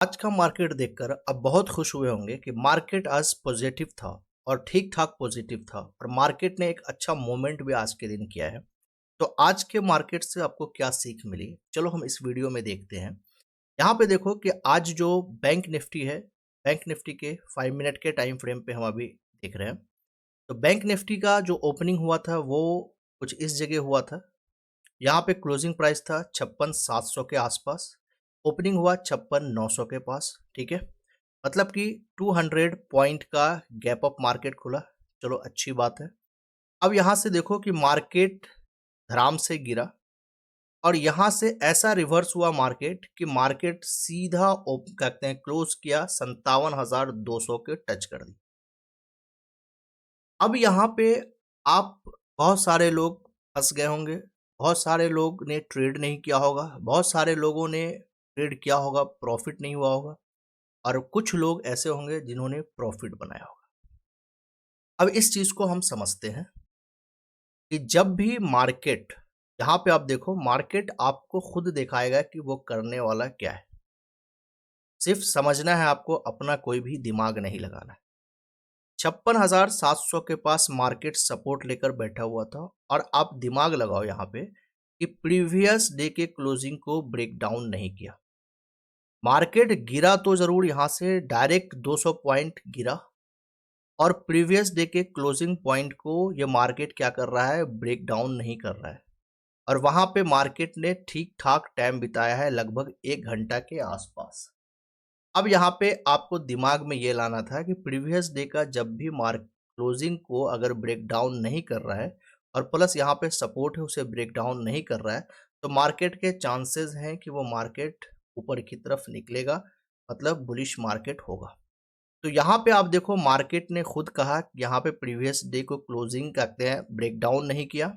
आज का मार्केट देखकर अब बहुत खुश हुए होंगे कि मार्केट आज पॉजिटिव था और ठीक ठाक पॉजिटिव था और मार्केट ने एक अच्छा मोमेंट भी आज के दिन किया है। तो आज के मार्केट से आपको क्या सीख मिली, चलो हम इस वीडियो में देखते हैं। यहाँ पे देखो कि आज जो बैंक निफ्टी है, बैंक निफ्टी के 5 मिनट के टाइम फ्रेम पे हम अभी देख रहे हैं। तो बैंक निफ्टी का जो ओपनिंग हुआ था वो कुछ इस जगह हुआ था। यहाँ पे क्लोजिंग प्राइस था 56,700 के आसपास। ओपनिंग हुआ 56,900 के पास। ठीक है, मतलब कि 200 पॉइंट का गैप अप मार्केट खुला। चलो अच्छी बात है। अब यहाँ से देखो कि मार्केट धड़ाम से गिरा और यहाँ से ऐसा रिवर्स हुआ मार्केट कि मार्केट सीधा कहते हैं क्लोज किया 57,200 के टच कर दी। अब यहाँ पे आप बहुत सारे लोग फंस गए होंगे, बहुत सारे लोग ने ट्रेड नहीं किया होगा, बहुत सारे लोगों ने ट्रेड किया होगा, प्रॉफिट नहीं हुआ होगा, और कुछ लोग ऐसे होंगे जिन्होंने प्रॉफिट बनाया होगा। अब इस चीज को हम समझते हैं कि जब भी मार्केट, यहाँ पे आप देखो मार्केट आपको खुद दिखाएगा कि वो करने वाला क्या है। सिर्फ समझना है आपको, अपना कोई भी दिमाग नहीं लगाना है। 56,700 के पास मार्केट सपोर्ट लेकर बैठा हुआ था और आप दिमाग लगाओ यहाँ पे कि प्रीवियस डे के क्लोजिंग को ब्रेक डाउन नहीं किया। मार्केट गिरा तो जरूर, यहाँ से डायरेक्ट 200 पॉइंट गिरा और प्रीवियस डे के क्लोजिंग पॉइंट को ये मार्केट क्या कर रहा है, ब्रेक डाउन नहीं कर रहा है। और वहां पे मार्केट ने ठीक ठाक टाइम बिताया है, लगभग 1 घंटा के आसपास। अब यहाँ पे आपको दिमाग में ये लाना था कि प्रीवियस डे का जब भी मार्क क्लोजिंग को अगर ब्रेक डाउन नहीं कर रहा है और प्लस यहाँ पे सपोर्ट है उसे ब्रेक डाउन नहीं कर रहा है, तो मार्केट के चांसेस हैं कि वो मार्केट ऊपर की तरफ निकलेगा, मतलब बुलिश मार्केट होगा। तो यहाँ पे आप देखो मार्केट ने खुद कहा कि यहाँ पे प्रीवियस डे को क्लोजिंग करते हैं ब्रेक डाउन नहीं किया।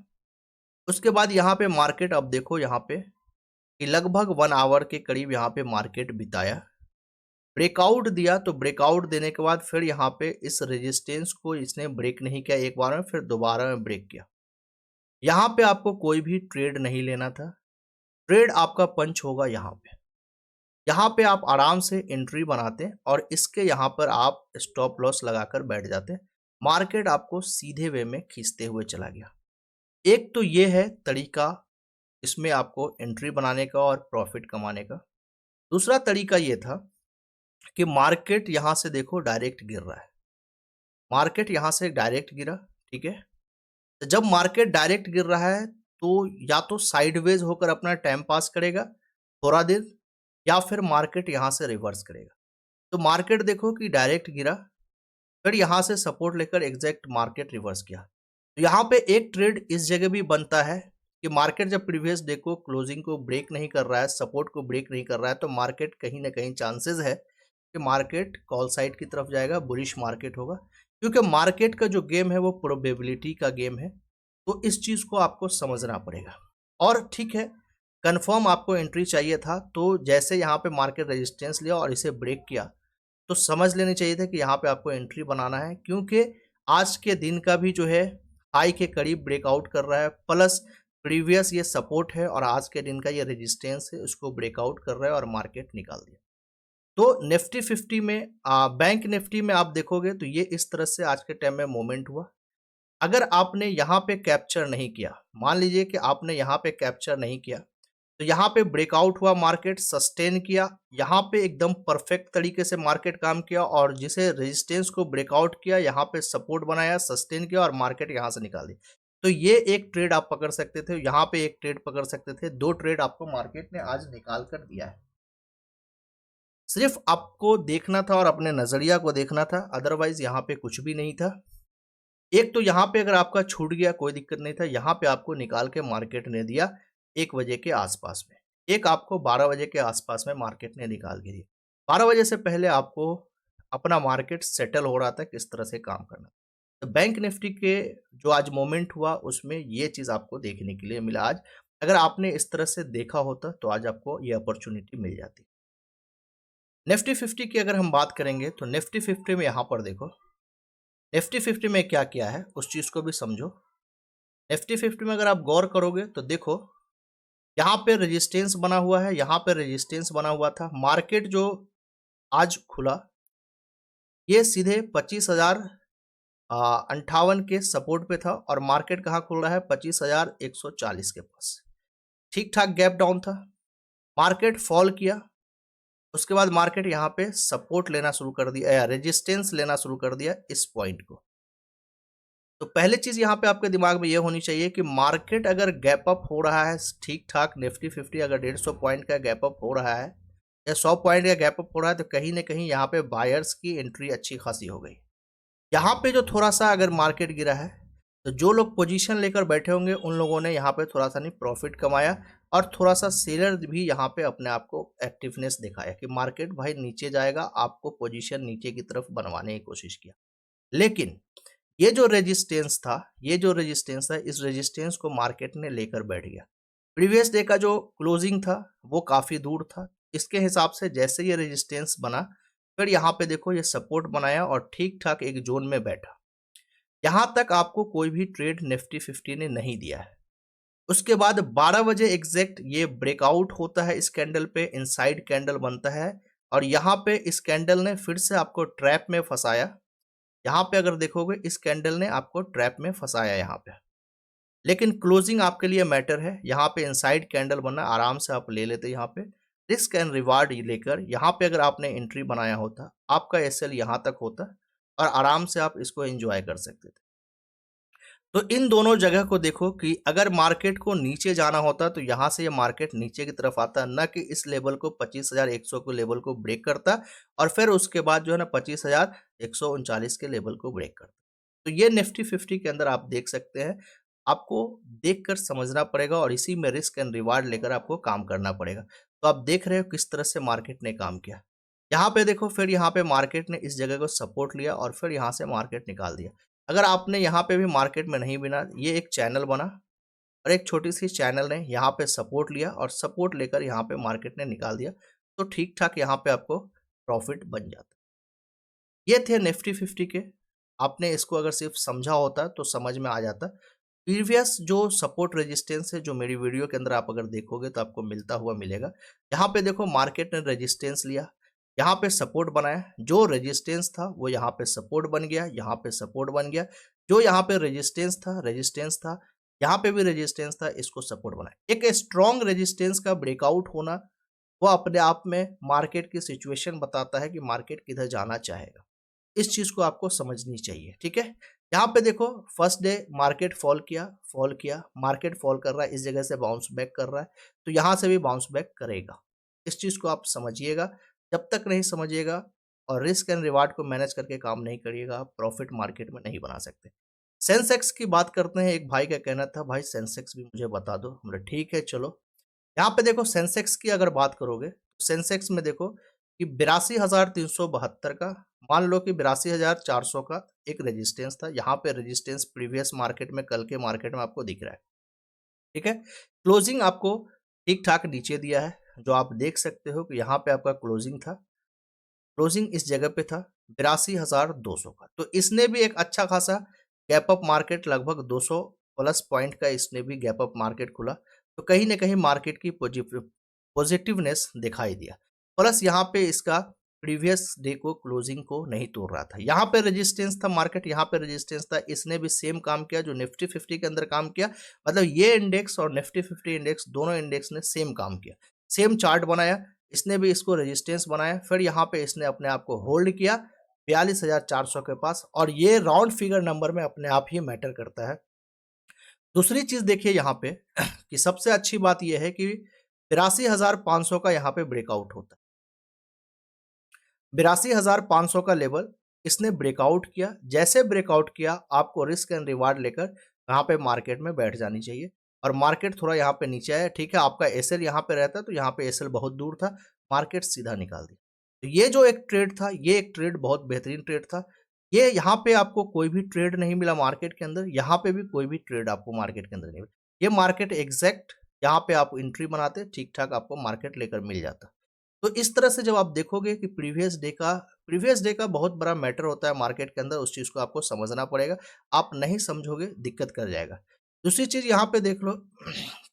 उसके बाद यहाँ पे मार्केट, अब देखो यहाँ पे कि लगभग 1 आवर के करीब यहाँ पे मार्केट बिताया, ब्रेकआउट दिया। तो ब्रेकआउट देने के बाद फिर यहाँ पे इस रेजिस्टेंस को इसने ब्रेक नहीं किया एक बार में, फिर दोबारा में ब्रेक किया। यहाँ पे आपको कोई भी ट्रेड नहीं लेना था, ट्रेड आपका पंच होगा यहाँ पे। यहाँ पे आप आराम से एंट्री बनाते और इसके यहाँ पर आप स्टॉप लॉस लगाकर बैठ जाते। मार्केट आपको सीधे वे में खींचते हुए चला गया। एक तो ये है तरीका इसमें आपको एंट्री बनाने का और प्रॉफिट कमाने का। दूसरा तरीका ये था कि मार्केट यहाँ से देखो डायरेक्ट गिर रहा है, मार्केट यहाँ से डायरेक्ट गिरा। ठीक है, तो जब मार्केट डायरेक्ट गिर रहा है तो या तो साइडवेज होकर अपना टाइम पास करेगा थोड़ा देर, या फिर मार्केट यहाँ से रिवर्स करेगा। तो मार्केट देखो कि डायरेक्ट गिरा, फिर यहाँ से सपोर्ट लेकर एग्जैक्ट मार्केट रिवर्स किया। तो यहाँ पे एक ट्रेड इस जगह भी बनता है कि मार्केट जब प्रीवियस डे को क्लोजिंग को ब्रेक नहीं कर रहा है, सपोर्ट को ब्रेक नहीं कर रहा है, तो मार्केट कहीं ना कहीं चांसेस है कि मार्केट कॉल साइड की तरफ जाएगा, बुलिश मार्केट होगा। क्योंकि मार्केट का जो गेम है वो प्रोबेबिलिटी का गेम है। तो इस चीज को आपको समझना पड़ेगा। और ठीक है, कंफर्म आपको एंट्री चाहिए था, तो जैसे यहाँ पे मार्केट रेजिस्टेंस लिया और इसे ब्रेक किया, तो समझ लेनी चाहिए था कि यहाँ पे आपको एंट्री बनाना है। क्योंकि आज के दिन का भी जो है हाई के करीब ब्रेकआउट कर रहा है, प्लस प्रीवियस ये सपोर्ट है और आज के दिन का ये रेजिस्टेंस है, उसको ब्रेकआउट कर रहा है और मार्केट निकाल दिया। तो निफ्टी 50 में बैंक निफ्टी में आप देखोगे तो ये इस तरह से आज के टाइम में मोमेंट हुआ। अगर आपने यहाँ पे कैप्चर नहीं किया, मान लीजिए कि आपने यहाँ पे कैप्चर नहीं किया, तो यहाँ पे ब्रेकआउट हुआ, मार्केट सस्टेन किया, यहाँ पे एकदम परफेक्ट तरीके से मार्केट काम किया और जिसे रेजिस्टेंस को ब्रेकआउट किया, यहाँ पे सपोर्ट बनाया, सस्टेन किया और मार्केट यहाँ से निकाल दी। तो ये एक ट्रेड आप पकड़ सकते थे, यहाँ पे एक ट्रेड पकड़ सकते थे, 2 ट्रेड आपको मार्केट ने आज निकाल कर दिया है। सिर्फ आपको देखना था और अपने नजरिया को देखना था, अदरवाइज यहाँ पे कुछ भी नहीं था। एक तो यहाँ पे अगर आपका छूट गया कोई दिक्कत नहीं था, यहाँ पे आपको निकाल के मार्केट ने दिया 1 बजे के आसपास में, एक आपको 12 बजे के आसपास में मार्केट ने निकाल के दिया। 12 बजे से पहले आपको अपना मार्केट सेटल हो रहा था किस तरह से काम करना। तो बैंक निफ्टी के जो आज मोमेंट हुआ उसमें ये चीज आपको देखने के लिए मिला आज। अगर आपने इस तरह से देखा होता तो आज आपको ये अपॉर्चुनिटी मिल जाती। निफ्टी 50 की अगर हम बात करेंगे तो निफ्टी 50 में यहाँ पर देखो निफ्टी 50 में क्या किया है उस चीज को भी समझो। निफ्टी 50 में अगर आप गौर करोगे तो देखो यहाँ पे रेजिस्टेंस बना हुआ है, यहाँ पे रेजिस्टेंस बना हुआ था। मार्केट जो आज खुला, ये सीधे 25,058 के सपोर्ट पे था और मार्केट कहाँ खुल रहा है 25,140 के पास। ठीक ठाक गैप डाउन था, मार्केट फॉल किया, उसके बाद मार्केट यहाँ पे सपोर्ट लेना शुरू कर दिया या रेजिस्टेंस लेना शुरू कर दिया इस पॉइंट को। तो पहले चीज यहाँ पे आपके दिमाग में ये होनी चाहिए कि मार्केट अगर गैप अप हो रहा है ठीक ठाक, निफ्टी 50 अगर 150 पॉइंट का गैप अप हो रहा है या 100 पॉइंट का गैप अप हो रहा है, तो कहीं ना कहीं यहाँ पे बायर्स की एंट्री अच्छी खासी हो गई। यहाँ पे जो थोड़ा सा अगर मार्केट गिरा है, तो जो लोग पोजीशन लेकर बैठे होंगे उन लोगों ने यहाँ पे थोड़ा सा नहीं प्रॉफिट कमाया, और थोड़ा सा सेलर भी यहाँ पे अपने आप को एक्टिवनेस दिखाया कि मार्केट भाई नीचे जाएगा, आपको पोजीशन नीचे की तरफ बनवाने की कोशिश किया। लेकिन ये जो रेजिस्टेंस था, इस रेजिस्टेंस को मार्केट ने लेकर बैठ गया। प्रीवियस डे का जो क्लोजिंग था वो काफ़ी दूर था, इसके हिसाब से जैसे ये रेजिस्टेंस बना, फिर यहाँ पे देखो ये सपोर्ट बनाया और ठीक ठाक एक जोन में बैठा। यहाँ तक आपको कोई भी ट्रेड निफ्टी 50 ने नहीं दिया है। उसके बाद 12 बजे एग्जैक्ट ये ब्रेकआउट होता है, इस कैंडल पे इनसाइड कैंडल बनता है और यहाँ पे इस कैंडल ने फिर से आपको ट्रैप में फंसाया। यहाँ पे अगर देखोगे इस कैंडल ने आपको ट्रैप में फंसाया यहाँ पे, लेकिन क्लोजिंग आपके लिए मैटर है। यहाँ पे इनसाइड कैंडल बनना आराम से आप ले लेते, यहाँ पे रिस्क एंड रिवार्ड लेकर यहाँ पे अगर आपने एंट्री बनाया होता, आपका एसएल यहाँ तक होता और आराम से आप इसको एंजॉय कर सकते थे। तो इन दोनों जगह को देखो कि अगर मार्केट को नीचे जाना होता तो यहाँ से ये मार्केट नीचे की तरफ आता, न कि इस लेवल को 25,100 के लेवल को ब्रेक करता और फिर उसके बाद जो है ना 25,139 के लेवल को ब्रेक करता। तो ये निफ्टी 50 के अंदर आप देख सकते हैं, आपको देखकर समझना पड़ेगा और इसी में रिस्क एंड रिवार्ड लेकर आपको काम करना पड़ेगा। तो आप देख रहे हो किस तरह से मार्केट ने काम किया। यहाँ पे देखो, फिर यहाँ पे मार्केट ने इस जगह को सपोर्ट लिया और फिर यहाँ से मार्केट निकाल दिया। अगर आपने यहाँ पे भी मार्केट में नहीं बिना, ये एक चैनल बना और एक छोटी सी चैनल ने यहाँ पे सपोर्ट लिया और सपोर्ट लेकर यहाँ पे मार्केट ने निकाल दिया, तो ठीक ठाक यहाँ पे आपको प्रॉफिट बन जाता। ये थे निफ्टी 50 के। आपने इसको अगर सिर्फ समझा होता तो समझ में आ जाता। प्रीवियस जो सपोर्ट रेजिस्टेंस है जो मेरी वीडियो के अंदर आप अगर देखोगे तो आपको मिलता हुआ मिलेगा। यहाँ पे देखो मार्केट ने रेजिस्टेंस लिया, यहाँ पे सपोर्ट बनाया, जो रेजिस्टेंस था वो यहाँ पे सपोर्ट बन गया, यहाँ पे सपोर्ट बन गया, जो यहाँ पे रेजिस्टेंस था, यहाँ पे भी रेजिस्टेंस था, इसको सपोर्ट बनाया। एक स्ट्रॉन्ग रेजिस्टेंस का ब्रेकआउट होना वो अपने आप में मार्केट की सिचुएशन बताता है कि मार्केट किधर जाना चाहेगा। इस चीज को आपको समझनी चाहिए, ठीक है। यहाँ पे देखो फर्स्ट डे मार्केट फॉल किया, मार्केट फॉल कर रहा है, इस जगह से बाउंस बैक कर रहा है, तो यहाँ से भी बाउंस बैक करेगा। इस चीज को आप समझिएगा। जब तक नहीं समझिएगा और रिस्क एंड रिवार्ड को मैनेज करके काम नहीं करिएगा, आप प्रॉफिट मार्केट में नहीं बना सकते। सेंसेक्स की बात करते हैं। एक भाई का कहना था भाई सेंसेक्स भी मुझे बता दो, हमने ठीक है चलो। यहाँ पे देखो सेंसेक्स की अगर बात करोगे तो सेंसेक्स में देखो कि 82,372 का, मान लो कि 82,400 का एक रेजिस्टेंस था। यहाँ पे रेजिस्टेंस प्रीवियस मार्केट में, कल के मार्केट में आपको दिख रहा है, ठीक है। क्लोजिंग आपको ठीक ठाक नीचे दिया है, जो आप देख सकते हो कि यहाँ पे आपका क्लोजिंग था, क्लोजिंग इस जगह पे था 82,200 का। तो इसने भी एक अच्छा खासा गैप अप मार्केट, लगभग 200 प्लस पॉइंट का इसने भी गैप अप मार्केट खुला। तो कहीं ना कहीं मार्केट की पॉजिटिवनेस दिखाई दिया। प्लस यहाँ पे इसका प्रीवियस डे को क्लोजिंग को नहीं तोड़ रहा था। यहाँ पे रेजिस्टेंस था मार्केट, यहाँ पे रेजिस्टेंस था, इसने भी सेम काम किया जो निफ्टी 50 के अंदर काम किया। मतलब ये इंडेक्स और निफ्टी 50 इंडेक्स, दोनों इंडेक्स ने सेम काम किया, सेम चार्ट बनाया। इसने भी इसको रेजिस्टेंस बनाया, फिर यहाँ पे इसने अपने आप को होल्ड किया 42,400 के पास, और ये राउंड फिगर नंबर में अपने आप ही मैटर करता है। दूसरी चीज देखिए यहाँ पे कि सबसे अच्छी बात यह है कि 82,500 का यहाँ पे ब्रेकआउट होता है। 82,500 का लेवल इसने ब्रेकआउट किया। जैसे ब्रेकआउट किया, आपको रिस्क एंड रिवार्ड लेकर यहाँ पे मार्केट में बैठ जानी चाहिए। और मार्केट थोड़ा यहाँ पे नीचे आया, ठीक है, आपका एसएल यहाँ पे रहता है, तो यहाँ पे एसएल बहुत दूर था, मार्केट सीधा निकाल दिया। तो ये जो एक ट्रेड था, ये एक ट्रेड बहुत बेहतरीन ट्रेड था। ये यहाँ पे आपको कोई भी ट्रेड नहीं मिला मार्केट के अंदर, यहाँ पे भी कोई भी ट्रेड आपको मार्केट के अंदर नहीं मिला। ये मार्केट एग्जैक्ट यहाँ पे आप एंट्री बनाते, ठीक ठाक आपको मार्केट लेकर मिल जाता। तो इस तरह से जब आप देखोगे कि प्रीवियस डे का बहुत बड़ा मैटर होता है मार्केट के अंदर, उस चीज़ को आपको समझना पड़ेगा। आप नहीं समझोगे दिक्कत कर जाएगा। दूसरी चीज़ यहाँ पे देख लो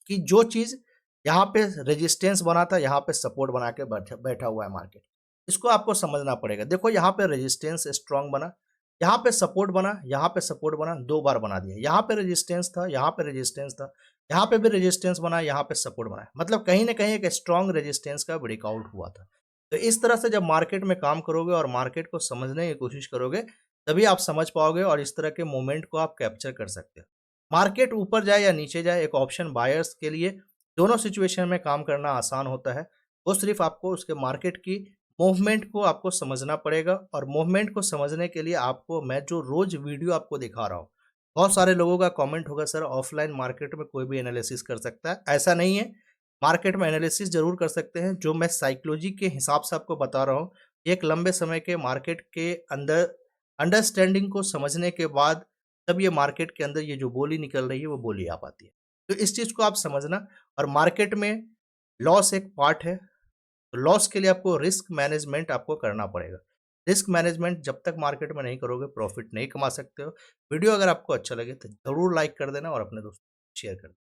कि जो चीज़ यहाँ पे रेजिस्टेंस बना था, यहाँ पे सपोर्ट बना के बैठा हुआ है मार्केट। इसको आपको समझना पड़ेगा। देखो यहाँ पे रेजिस्टेंस स्ट्रांग बना, यहाँ पे सपोर्ट बना, यहाँ पे सपोर्ट बना, 2 बार बना दिया। यहाँ पे रेजिस्टेंस था, यहाँ पे रेजिस्टेंस था, यहाँ पे भी रेजिस्टेंस बना, यहाँ पे सपोर्ट बना। मतलब कहीं न कहीं एक स्ट्रांग रेजिस्टेंस का ब्रेकआउट हुआ था। तो इस तरह से जब मार्केट में काम करोगे और मार्केट को समझने की कोशिश करोगे, तभी आप समझ पाओगे और इस तरह के मोमेंट को आप कैप्चर कर सकते हो। मार्केट ऊपर जाए या नीचे जाए, एक ऑप्शन बायर्स के लिए दोनों सिचुएशन में काम करना आसान होता है। वो सिर्फ आपको उसके मार्केट की मूवमेंट को आपको समझना पड़ेगा और मूवमेंट को समझने के लिए आपको मैं जो रोज वीडियो आपको दिखा रहा हूँ, बहुत सारे लोगों का कमेंट होगा सर ऑफलाइन मार्केट में कोई भी एनालिसिस कर सकता है। ऐसा नहीं है, मार्केट में एनालिसिस जरूर कर सकते हैं। जो मैं साइकोलॉजी के हिसाब से आपको बता रहा हूँ, एक लंबे समय के मार्केट के अंदर अंडरस्टैंडिंग को समझने के बाद तब ये मार्केट के अंदर ये जो बोली निकल रही है वो बोली आ पाती है। तो इस चीज़ को आप समझना। और मार्केट में लॉस एक पार्ट है, तो लॉस के लिए आपको रिस्क मैनेजमेंट आपको करना पड़ेगा। रिस्क मैनेजमेंट जब तक मार्केट में नहीं करोगे प्रॉफिट नहीं कमा सकते हो। वीडियो अगर आपको अच्छा लगे तो ज़रूर लाइक कर देना और अपने दोस्तों को शेयर कर देना।